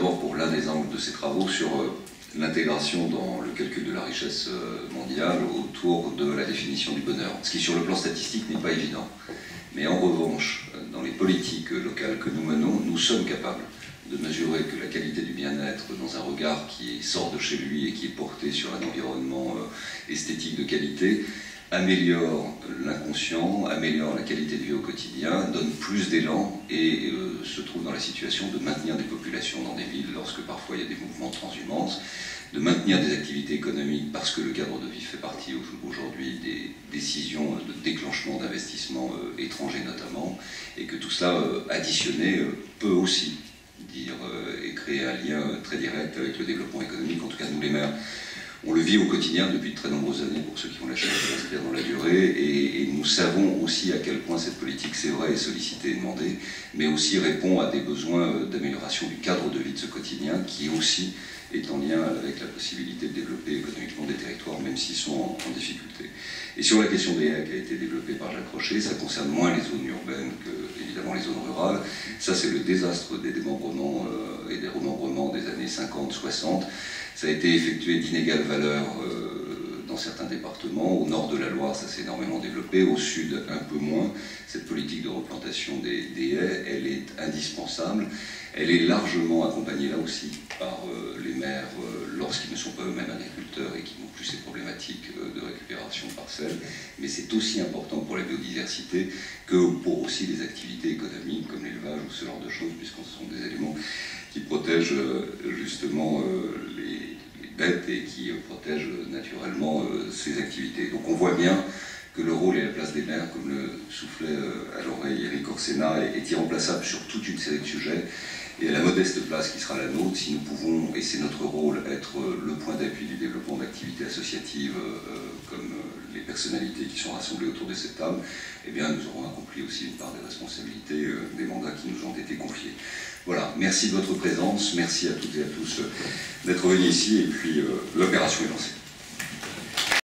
d'abord pour l'un des angles de ces travaux sur l'intégration dans le calcul de la richesse mondiale autour de la définition du bonheur. Ce qui, sur le plan statistique, n'est pas évident. Mais en revanche, dans les politiques locales que nous menons, nous sommes capables de mesurer que la qualité du bien-être, dans un regard qui sort de chez lui et qui est porté sur un environnement esthétique de qualité, améliore l'inconscient, améliore la qualité de vie au quotidien, donne plus d'élan et se trouve dans la situation de maintenir des populations dans des villes lorsque parfois il y a des mouvements de transhumance, de maintenir des activités économiques parce que le cadre de vie fait partie aujourd'hui des décisions de déclenchement d'investissements étrangers notamment, et que tout cela additionné peut aussi dire et créer un lien très direct avec le développement économique. En tout cas, nous les maires, on le vit au quotidien depuis de très nombreuses années pour ceux qui ont la chance de s'inscrire dans la durée, et nous savons aussi à quel point cette politique, c'est vrai, est sollicitée et demandée, mais aussi répond à des besoins d'amélioration du cadre de vie de ce quotidien qui aussi est en lien avec la possibilité de développer économiquement des territoires, même s'ils sont en difficulté. Et sur la question des haies qui a été développée par Jacques Rocher, ça concerne moins les zones urbaines que, évidemment, les zones rurales. Ça, c'est le désastre des démembrements et des remembrements des années 50-60. Ça a été effectué d'inégale valeur dans certains départements. Au nord de la Loire, ça s'est énormément développé. Au sud, un peu moins. Cette politique de replantation des haies, elle est indispensable. Elle est largement accompagnée là aussi par les maires lorsqu'ils ne sont pas eux-mêmes agriculteurs et qui n'ont plus ces problématiques de récupération de parcelles. Mais c'est aussi important pour la biodiversité que pour aussi les activités économiques comme l'élevage ou ce genre de choses, puisque ce sont des éléments qui protègent justement les bêtes et qui protègent naturellement ces activités. Donc on voit bien que le rôle et la place des maires, comme le soufflait à l'oreille Éric Orsena, est irremplaçable sur toute une série de sujets. Et à la modeste place qui sera la nôtre, si nous pouvons, et c'est notre rôle, être le point d'appui du développement d'activités associatives comme les personnalités qui sont rassemblées autour de cette table, eh bien nous aurons accompli aussi une part des responsabilités des mandats qui nous ont été confiés. Voilà, merci de votre présence, merci à toutes et à tous d'être venus ici, et puis l'opération est lancée.